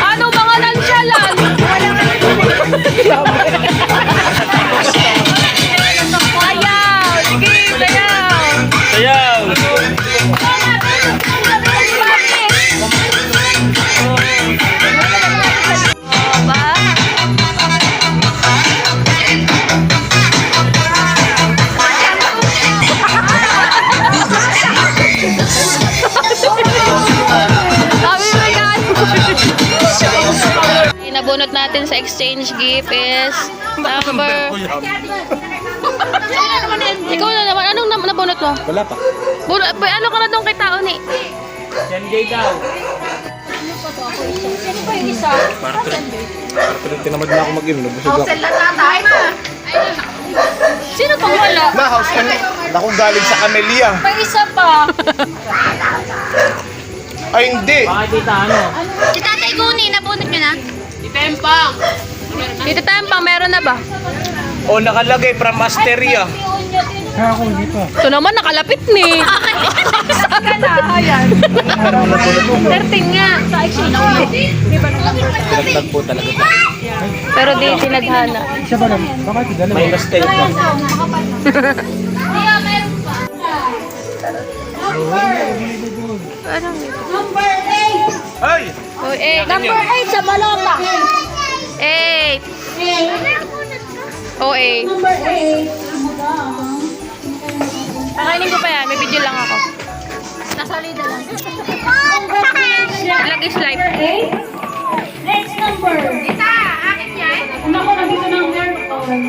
Ano mga nansyalan? Ayaw! Sige, sayaw! Sayaw! Nabunot natin sa exchange gift is number... Ikaw na naman, anong nabunot mo? Wala pa. Ano ka na doon kay tao ni? 10K daw. Sino pa yung isa? Tinamad na ako mag-inom. Nabusog ako. Sino pang wala? Ma, house ka na. Ako galing sa Camellia. May isa pa. Ay, hindi. Bakit tita ano? Si Tatay Guni, nabunot nyo na? Tito Tempang, meron na ba? O, nakalagay from Asteria. Ito naman, nakalapit ni. Saka na, ayan. 13 nga. Sa exchange. Pinagtag po talaga. Pero di sinadhana. May mistake lang. Number 8. Ay! Oh, 8. Number 8 sa balota. 8. Oh, 8. Number 8. Pakainin ko pa yan. May video lang ako. Nasalida lang. Vlog is live. 8. Next number. Isa, akin yan. Ano ko nandito ng aircon.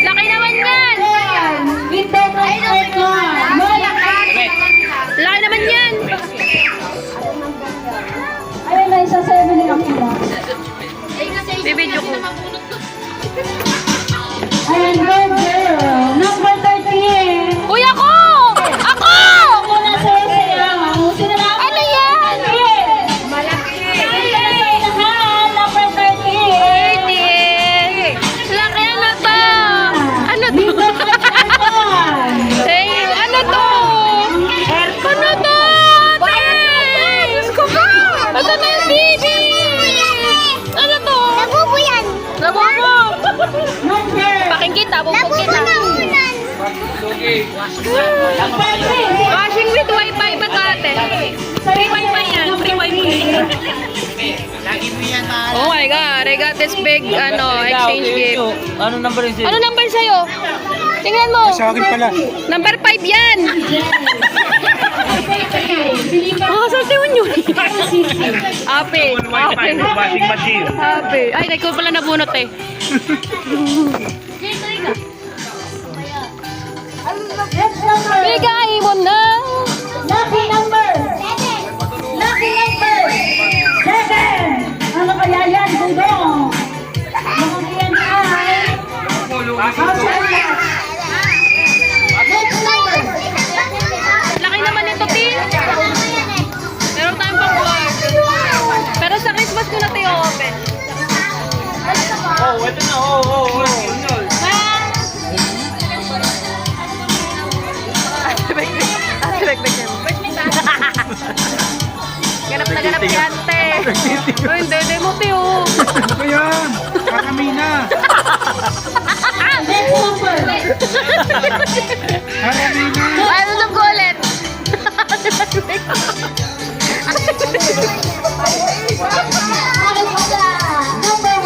Laki naman yan. Window ng aircon. Laki naman yan. Ayun na, isa 7 lang sila. Bibidyo ko. Ayan, go girl. Number 13. Uy, ako! Ako! Ako na sayaw. Sino na? Ano yan? Malaki. Number 13. 30. Laki ano to? Ano to? Window ng aircon. Hey, ano to? Ano to? Diyos ko ba? Ano na yung TV? Ano to? Nabubo yan. Nabubo. Number. Paking kita, bubog kita. Unan. Washing with wifi ba ito ate? Free wifi yan, free wifi. Oh my God, I got this big exchange gift. Anong number yun sa'yo? Ano number sa'yo? Tingnan mo. Sa akin pala. Number 5 yan. Sabi mo yun. Ape. Ape. Washing machine. Ape. Ay, ikaw pala nabunot eh. Next number. Bigay mo na. Lucky number. Lucky number. 7. Ano kaya yan, Gundong? Mukhang yan ay... Next number. Laki naman ito, Tin. Meron tayong pang-board. Pero sa Christmas ko na ito i-open. Oh, ito na. Oh. Ganap na ganap si ante. Ay, hindi mo, Tiyo. Ano yan? Kakamina. Next number. Ano na ko ulit? Number 1.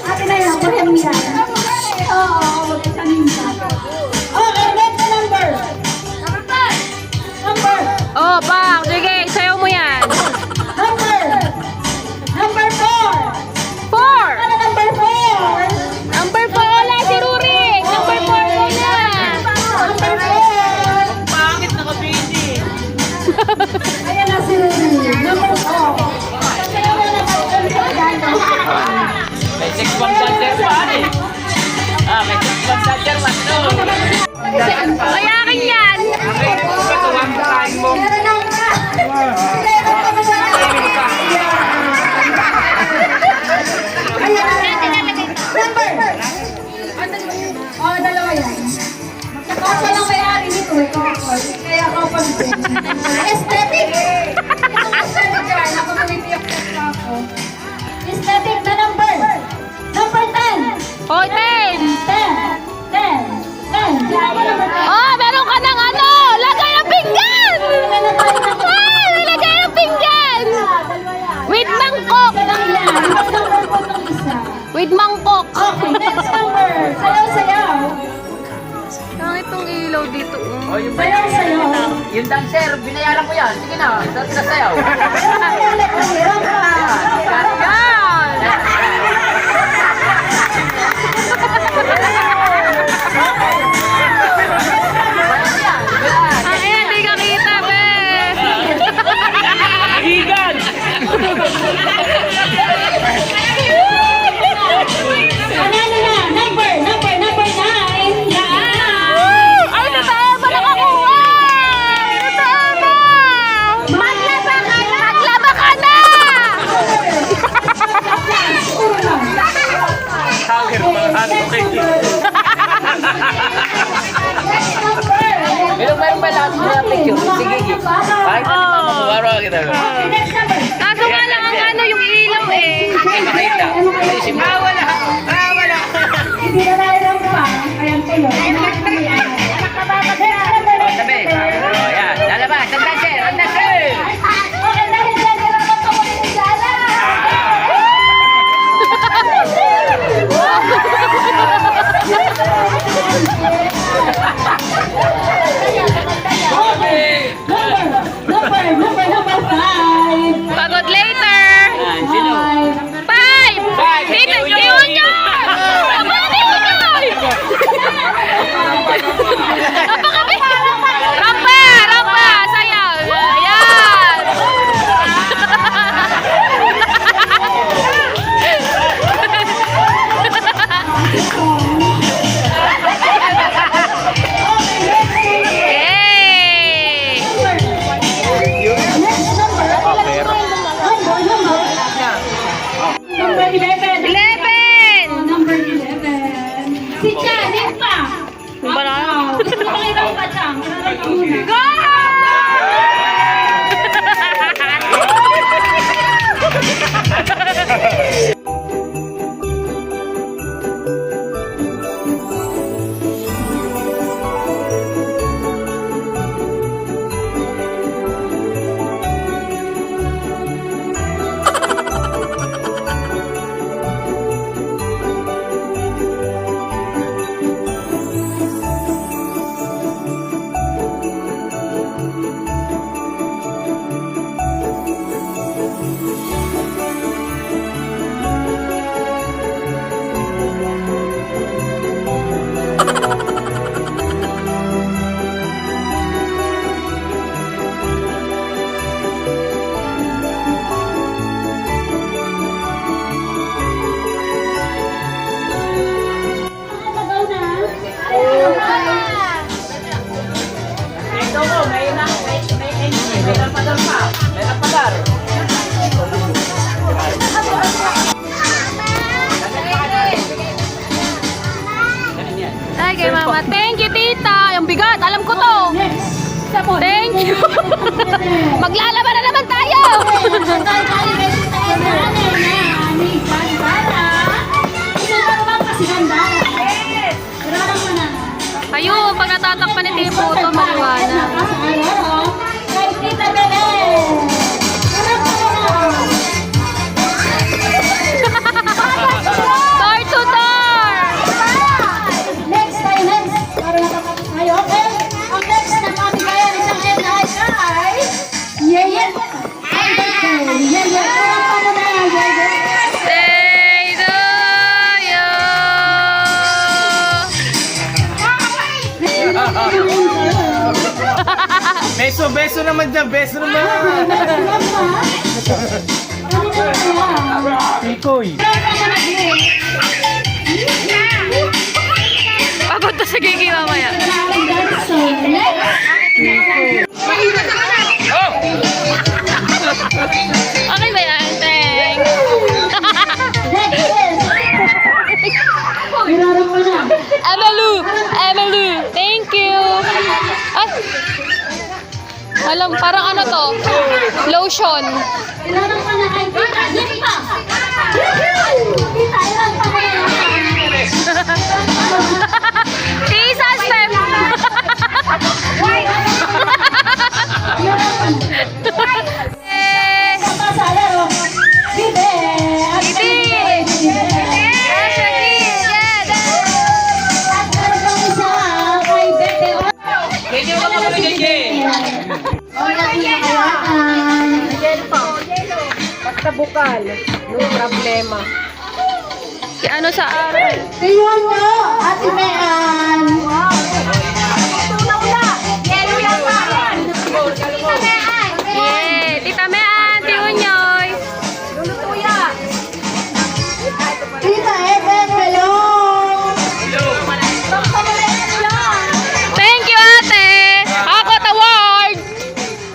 Akin na yan. Akin na yan. Oo, kanina. Okay, next number. Number. Oh, bang. Sige, sayo mo yan. Number 4. 4. Ano number 4? Number 4 wala si Rurik. Number 4 muna. Number 4. Pangit na kabini. Ayan na si Rudy. Number 4. May 6-1 dancer pa eh. May 6-1 dancer pa. No. Ay, akin yan. Ito, ang kain mo. Meron na. Aesthetic! Itong aesthetic dyan, ako tumipiyak na ako. Aesthetic na number. Number 10. Oh, 10. 10. Di ako number 10. Oh, meron ka ng ano! Lagay ng pinggan! Ah, may lagay ng pinggan! With mangkok! With mangkok! Okay, next number. Sayaw-sayaw. Pangit tong ilaw dito. Oh, yung Sayaw-sayaw. yung dancer, binayaran ko yan. Sige na, sasayaw. Hirap ka. Yan! Ay, hindi ka kita, be! Higan! Ano na? Number 9. Yan. Ay, totoo ba nakakuha? Totoo ba? Maglaba ka na! Maglaba ka na! Hanger mga okay. Next number. Meron ba lahat mga picture? Sige, sige. Kahit na naman mabuwaro kita. Okay, next number. Kaso nga lang ang ano, yung ilaw eh. Makita. Ayusin mo. Wala. Hindi na tayo pa. Ayan kayo. Sabi. Oh, yan. Lalabas. Ang dancer. Ang dancer. Okay, dahil dyan, nilabas ako ni Jana. Okay. Number 5. Pagod later. Sino? 5! Dito, si Unyoy! Aba, si Unyoy! Apa kami? Rampa! Sayaw! Ayan! Yay! Number 11. 11! Number 11. Si Janet pa. Wala. Gusto ko pakita ko pa, Chang. Kailangan ka muna. Go! Tagaw na. Ito mo, may napadar pa. May napadar. Ay, kay mama. Thank you, tita. Yung bigat, alam ko to. Next. Isa po. Thank you. Maglalaban na naman tayo. Ayun, pag natatakpan ni Timo ito, maliwanag. Door to door. Next tayo, next. Para nakatapos tayo. Okay? Ang next na pabigayan isang NI ay Yeye. Yeye. Parang pa mo na yan, Yeye. Say to you. Beso naman dyan, beso naman. Pikoy. Pagod to sa gigi mamaya. Okay ba yan? Thanks. Emalu! Thank you! Ay! Hala, alam, parang ano to? Lotion. Ilan pa na kay Tita? Hindi pa. Tita, ilan pa na Tisa step. Eh, Pasalero. Bibe. Bibi. At meron pang isa kay Bete. Medyo ka mga bigay. Wala pinakawaan. Basta bukal. No problema. Si ano sa aral? Tingnan mo, Ate Mean. Yeah, Tita Mean, Tiunyoy. Tita Eben, hello. Thank you, ate. Hakot award.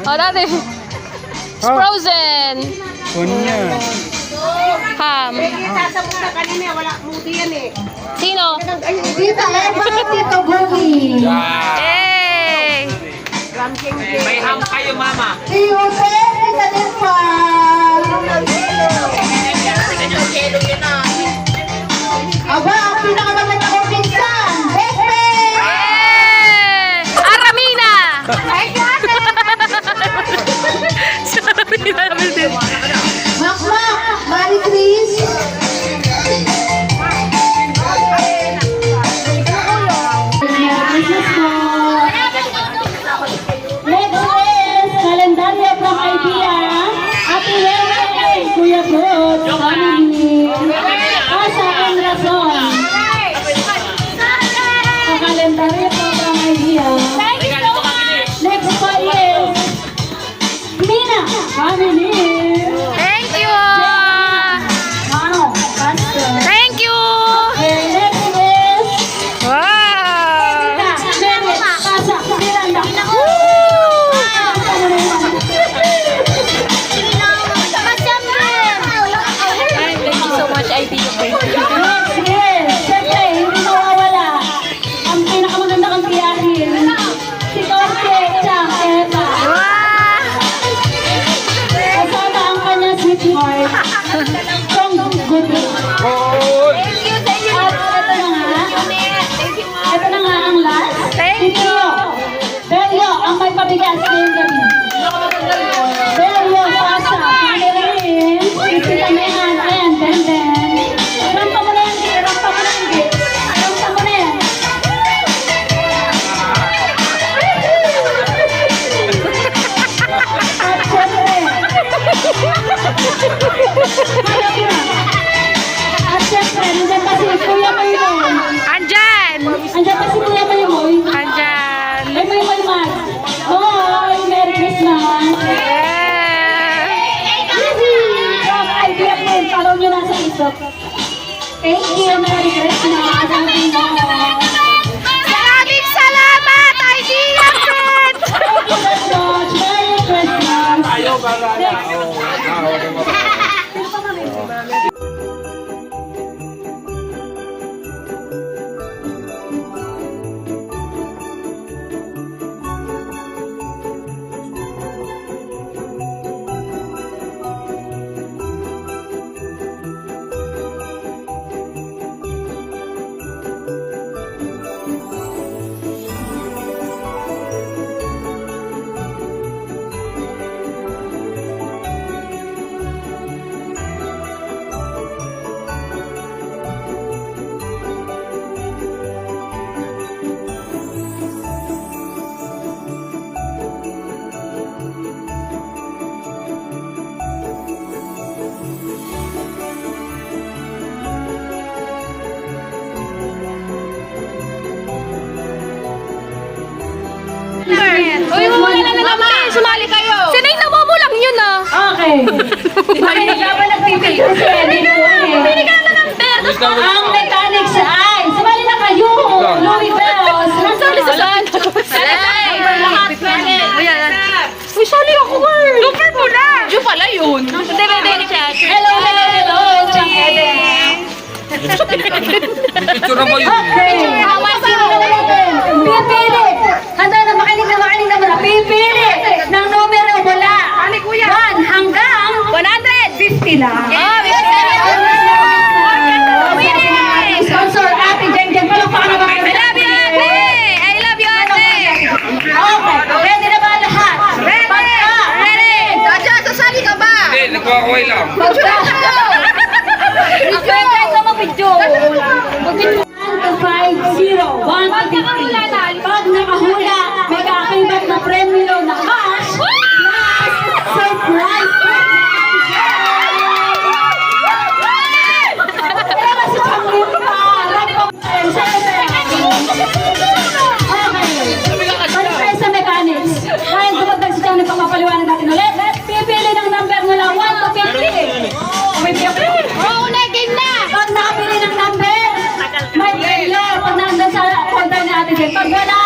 Oh, dati. It's frozen. Kunya. Ham. Sino? Tita Eva, Tito Bumi. Hey! May ham kayo, mama. Tiyute, Tita Nifal. Aba, ang pinakamaganda kong pinsan, Pepe. Hey! Aramina! Si Aramina naman din. Makmak, Marie Chris. Merry Christmas po. Next is kalendaryo from Idea. Ate Wewe, Kuya Bot, family. Asa and Razon. Ang kalendaryo po from Idea. Next po is Mina, family. Thank you! Mano, Pastor. Thank you! And next is Wow! Merit, Casa, Miranda. Ay, thank you so much, idea. Yes, siyempre, hindi nawawala ang pinakamaganda kang tiyahin. Si Torque, Chang, Eva. Wow! Kasama ang kanyang sweetheart. Chong Guti. At ito na nga ang last. Thank you. Belio, ang may pabigas ngayong gabi. Belio, Pasa, Mandarin, Tita Mehan, ayan, Benden. Rampa mo na yan, Gi. Rampa mo na yan, Gi. Rampa mo na yan. At syempre, at syempre, nandiyan pa si Kuya Maymoy. Andyan! Andiyan pa si Kuya Maymoy. Andyan! May Maymoy Mas. Hoy, Merry Christmas. Yeah! From Idea Food, follow nyo na sa Facebook. Thank you, Merry Christmas. Maraming salamat, idea friend! Thank you so much. Merry Christmas. Ayaw ba na? Uy, wala na naman. Sumali kayo. Sinay na mo lang yun ah. Okay. Makinig ba nagpipigil si Eddie Noe? Pili ka naman ng ter. Ang mechanics ay, sumali na kayo. Louis Bells. Sali sa saan? Uy, sali ako girl. Super mo na. Diyo pala yun. Hindi, hindi siya. Hello, hello, hello. Chang Eden. Picture mo yun. Okay. Sino na natin? Pipili. Handa na makinig na makinig naman. Pipili ng Okay lang. Video. 1 to 5-0. 1 to 50. Pag nakahula, may kakaibat na premyo na cash plus surprise. Pero si Changin pa, Sorpresa mechanics. Dahil dumagdag si Changin pa, mapaliwanag natin ulit. Pipili ng number mula 1 to 50. Pag nakapili ng number, may premyo. Pag nandun sa folder ni Ate Jen. Pag wala,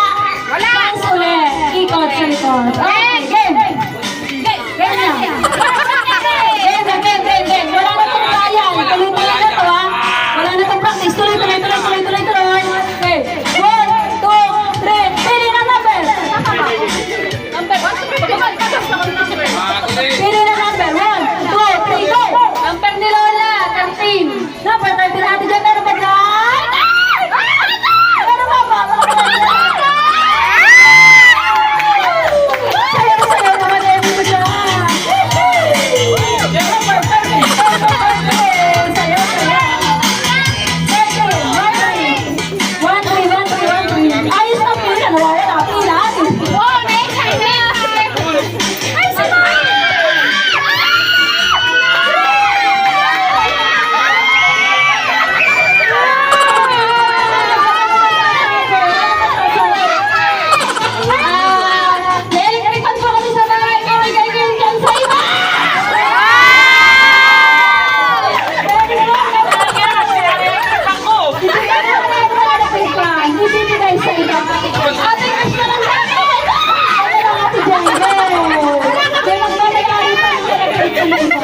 bounce ulit. Ikot sa likod. Okay, game. Game na. Game. Wala na itong trial. Tuloy-tuloy na ito, ha. Wala na itong practice. Tuloy. Okay. 1, 2, 3. Pili ng number. Pili ng number. 1, 2, 3, go. Number ni Lola. 13. Number 13 ni Ate Jen. Meron ba dyan? Meron ba ba? Sayo naman eh. Dito dyan. Number 13. Sayo. 13. Ayos na pila. Nawala na pila. Nailigpitan po kami sa mga kaibigan dyan sa iba! Ibibigay sa iba. Ate, gusto lang sa akin! Ano lang ate dyan? Kaya magpapagay pa ang kaibigan sa iba.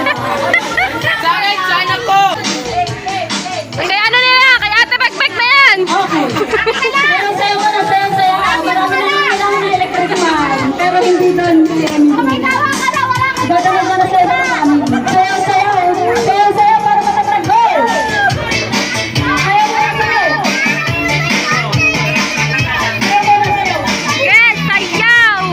Sana po! Kay ano nila? Kay Ate Pekpek na yan. Okay. Pero sayo ko na sayo. Marami na kailangan ng electric man. Pero hindi doon. Dadala ko na sayo sa amin. Sayo para matag-goal. Ayaw na sayo. Yes, sayaw.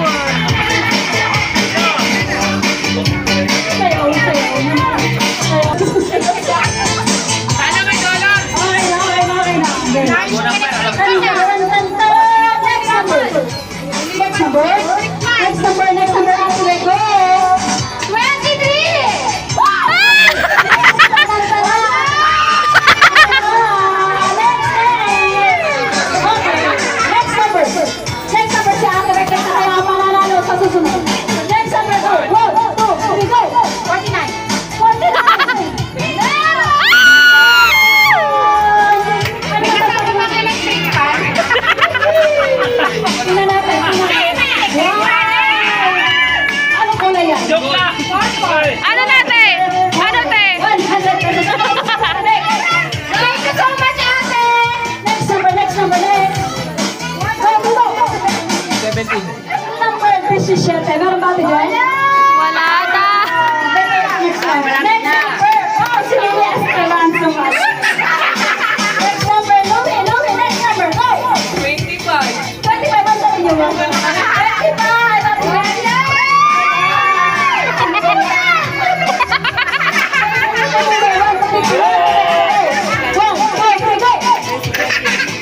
Sana may dollar! Okay na. Next number. Ate, go. 23. Next number si Ate Rebecca na kaya mananalo sa susunod. Next number, go. 1, 2, 3, go. 49. Tingnan natin. Wow! Anong kulay yan? Joke lang! Ano natin? Ano te? 100 pesos. Thank you so much, ate! Next number. Go. 17. Number 17. Meron ba ito dyan? Wala na. Next number. Oh, sige, yes. Kailangan so much. Next number. Louie. Next number. Go. 25. 25 ang sabi niyo. 25.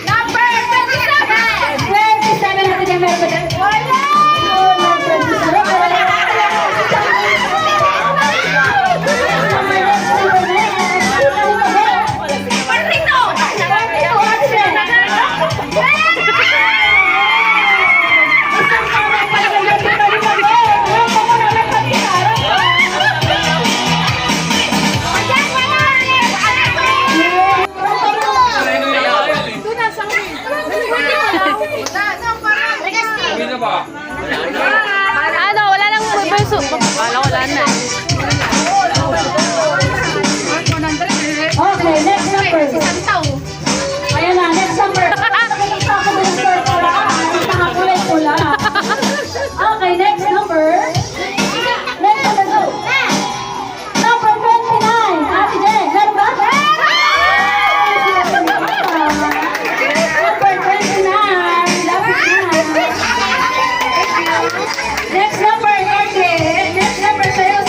Number 27. 27 natin yung meron ba dyan? Number Next number, okay. Next number, sayo.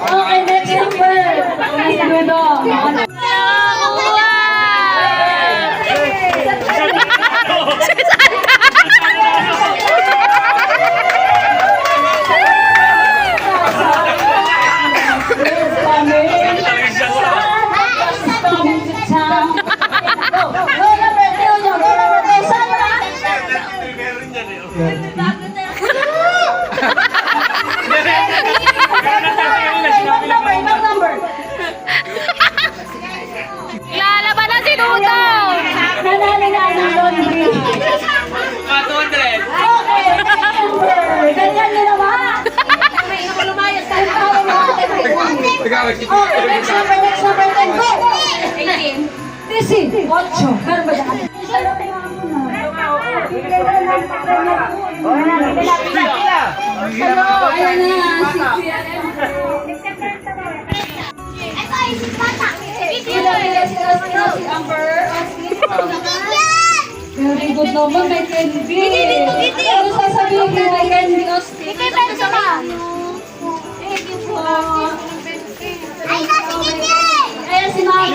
Okay, next number. Next number. Lalaban na si Dudo! Nanalo na ng laundry. 200. Okay, next number. Ganyan nyo naman. Okay, next number, then go! 18. 8. Meron ba dyan? Hello, ayan na, si Amber. Very good naman, may candy. Ano sasabihin mo, may candy, Austin? Ayan si Mami.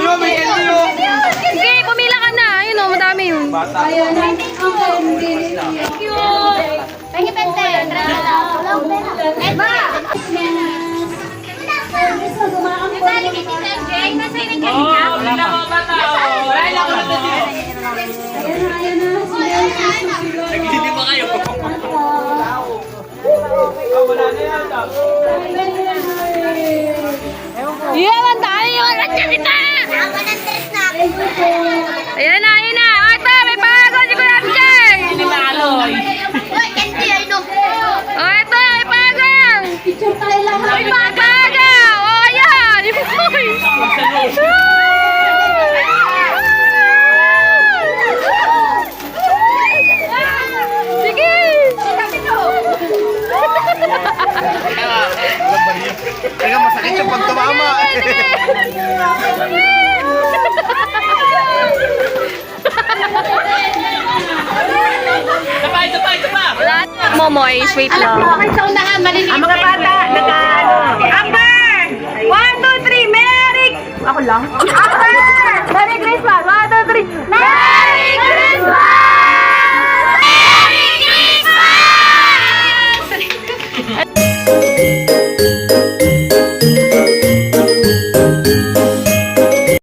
Sige, pumila ka na. Ayun o, madami yun. Ayan ang candy. Thank you. Oh, wala mo bata. Wala ko na Ayan na. Hindi pa kayo. Yan, ang dami yun. Nandiyan kita! Ayan na, ayan na. O, ito, may pangako si Kuya Jay. Hindi maaloy. O, ito, may pangako. Picture tayo lang. May pangako. O, ayan. Uy. Sige. Teka, masakit yung pag tumama. Ito pa. Wala na. Momoy, sweet lang. Ang mga bata, Amber! 1, 2, 3, Merry! Ako lang? Amber! Merry Christmas! 1,